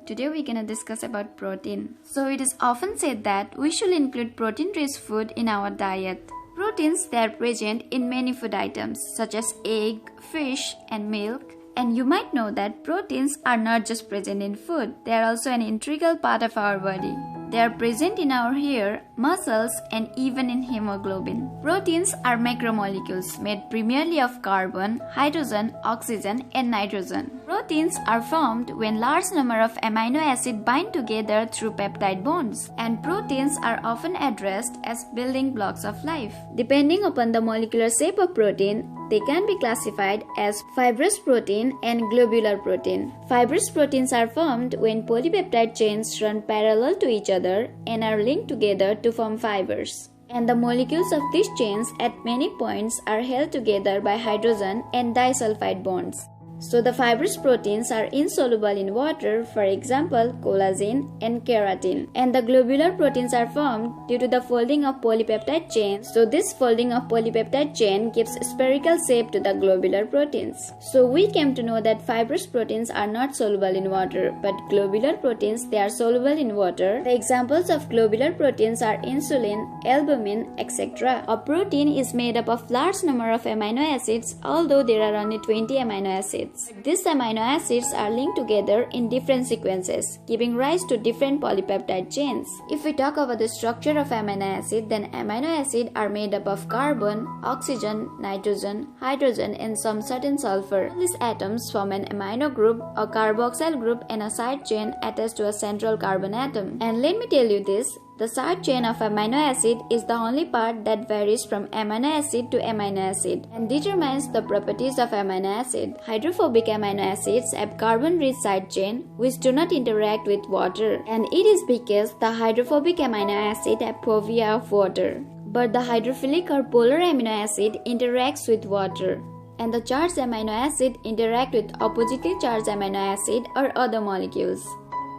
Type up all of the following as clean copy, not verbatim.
Today we're gonna discuss about protein. So it is often said that we should include protein-rich food in our diet. Proteins, they are present in many food items such as egg, fish and milk. And you might know that proteins are not just present in food, they are also an integral part of our body. They are present in our hair, muscles, and even in hemoglobin. Proteins are macromolecules made primarily of carbon, hydrogen, oxygen, and nitrogen. Proteins are formed when large number of amino acids bind together through peptide bonds. And proteins are often addressed as building blocks of life. Depending upon the molecular shape of protein, they can be classified as fibrous protein and globular protein. Fibrous proteins are formed when polypeptide chains run parallel to each other and are linked together to form fibers. And the molecules of these chains at many points are held together by hydrogen and disulfide bonds. So the fibrous proteins are insoluble in water, for example, collagen and keratin. And the globular proteins are formed due to the folding of polypeptide chains. So this folding of polypeptide chain gives spherical shape to the globular proteins. So we came to know that fibrous proteins are not soluble in water, but globular proteins, they are soluble in water. The examples of globular proteins are insulin, albumin, etc. A protein is made up of large number of amino acids, although there are only 20 amino acids. These amino acids are linked together in different sequences, giving rise to different polypeptide chains. If we talk about the structure of amino acid, then amino acids are made up of carbon, oxygen, nitrogen, hydrogen, and some certain sulfur. These atoms form an amino group, a carboxyl group, and a side chain attached to a central carbon atom. And let me tell you this, the side chain of amino acid is the only part that varies from amino acid to amino acid and determines the properties of amino acid. Hydrophobic amino acids have carbon-rich side chain which do not interact with water, and it is because the hydrophobic amino acid have phobia of water. But the hydrophilic or polar amino acid interacts with water, and the charged amino acid interact with oppositely charged amino acid or other molecules.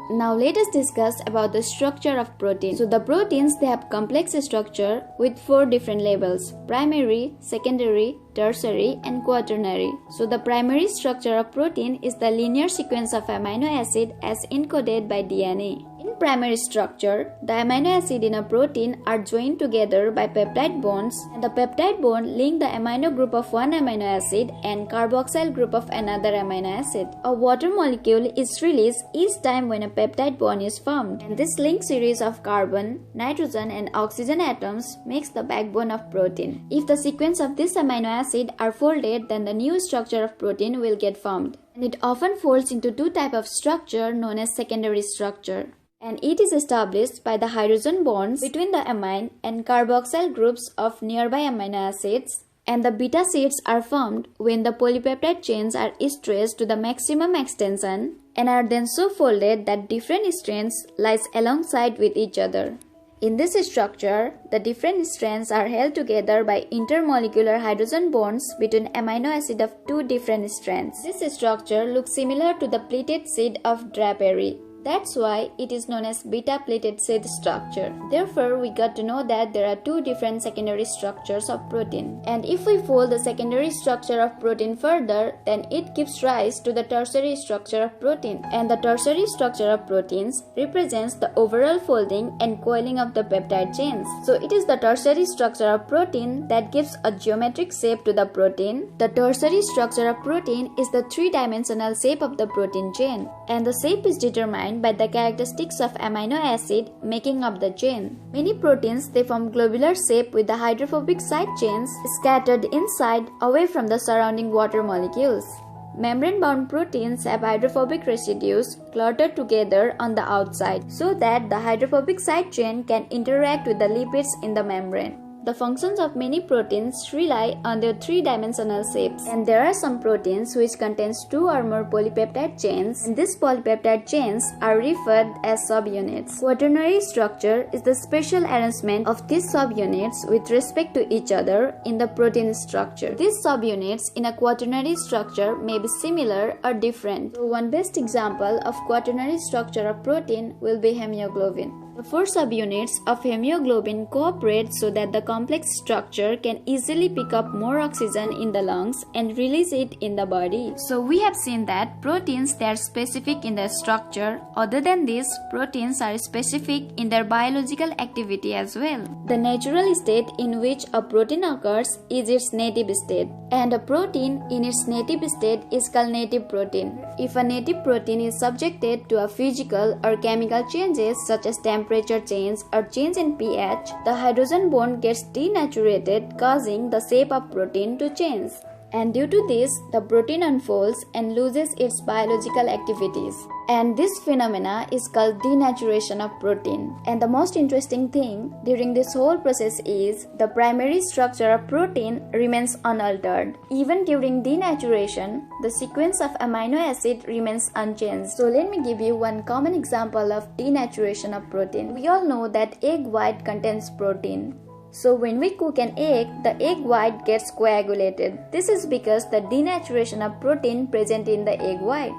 Now let us discuss about the structure of protein. So the proteins, they have complex structure with 4 different levels: primary, secondary, tertiary, and quaternary. So the primary structure of protein is the linear sequence of amino acid as encoded by DNA. In primary structure, the amino acid in a protein are joined together by peptide bonds, and the peptide bond link the amino group of one amino acid and carboxyl group of another amino acid. A water molecule is released each time when a peptide bond is formed, and this link series of carbon, nitrogen, and oxygen atoms makes the backbone of protein. If the sequence of this amino acid are folded, then the new structure of protein will get formed. And it often folds into 2 types of structure known as secondary structure. And it is established by the hydrogen bonds between the amine and carboxyl groups of nearby amino acids, and the beta sheets are formed when the polypeptide chains are stretched to the maximum extension and are then so folded that different strands lies alongside with each other. In this structure, the different strands are held together by intermolecular hydrogen bonds between amino acid of 2 different strands. This structure looks similar to the pleated sheet of drapery. That's why it is known as beta-pleated sheet structure. Therefore, we got to know that there are 2 different secondary structures of protein. And if we fold the secondary structure of protein further, then it gives rise to the tertiary structure of protein. And the tertiary structure of proteins represents the overall folding and coiling of the peptide chains. So it is the tertiary structure of protein that gives a geometric shape to the protein. The tertiary structure of protein is the 3-dimensional shape of the protein chain, and the shape is determined by the characteristics of amino acid making up the chain. Many proteins, they form globular shape with the hydrophobic side chains scattered inside away from the surrounding water molecules. Membrane-bound proteins have hydrophobic residues cluttered together on the outside so that the hydrophobic side chain can interact with the lipids in the membrane. The functions of many proteins rely on their 3-dimensional shapes, and there are some proteins which contains 2 or more polypeptide chains, and these polypeptide chains are referred as subunits. Quaternary structure is the special arrangement of these subunits with respect to each other in the protein structure. These subunits in a quaternary structure may be similar or different. So one best example of quaternary structure of protein will be hemoglobin. The 4 subunits of hemoglobin cooperate so that the complex structure can easily pick up more oxygen in the lungs and release it in the body. So we have seen that proteins, they are specific in their structure. Other than this, proteins are specific in their biological activity as well. The natural state in which a protein occurs is its native state, and a protein in its native state is called native protein. If a native protein is subjected to a physical or chemical changes such as temperature change or change in pH, the hydrogen bond gets denaturated, causing the shape of protein to change. And due to this, the protein unfolds and loses its biological activities. And this phenomena is called denaturation of protein. And the most interesting thing during this whole process is the primary structure of protein remains unaltered. Even during denaturation, the sequence of amino acid remains unchanged. So let me give you one common example of denaturation of protein. We all know that egg white contains protein. So when we cook an egg, the egg white gets coagulated. This is because the denaturation of protein present in the egg white.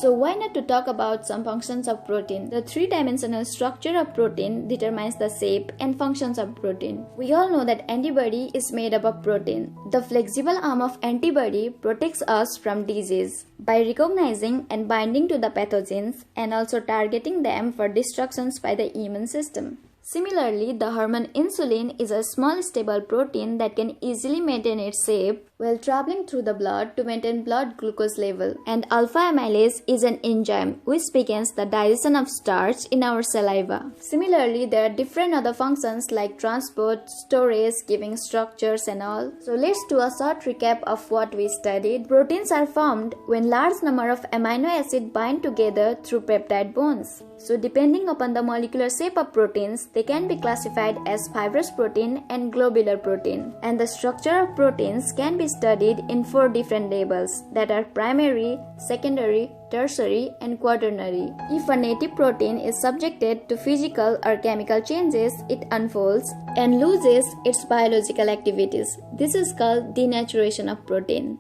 So why not to talk about some functions of protein? The 3-dimensional structure of protein determines the shape and functions of protein. We all know that antibody is made up of protein. The flexible arm of antibody protects us from disease by recognizing and binding to the pathogens and also targeting them for destructions by the immune system. Similarly, the hormone insulin is a small stable protein that can easily maintain its shape while traveling through the blood to maintain blood glucose level. And alpha amylase is an enzyme which begins the digestion of starch in our saliva. Similarly, there are different other functions like transport, storage, giving structures and all. So let's do a short recap of what we studied. Proteins are formed when large number of amino acids bind together through peptide bonds. So depending upon the molecular shape of proteins, they can be classified as fibrous protein and globular protein. And the structure of proteins can be studied in 4 different levels, that are primary, secondary, tertiary and quaternary. If a native protein is subjected to physical or chemical changes, it unfolds and loses its biological activities. This is called denaturation of protein.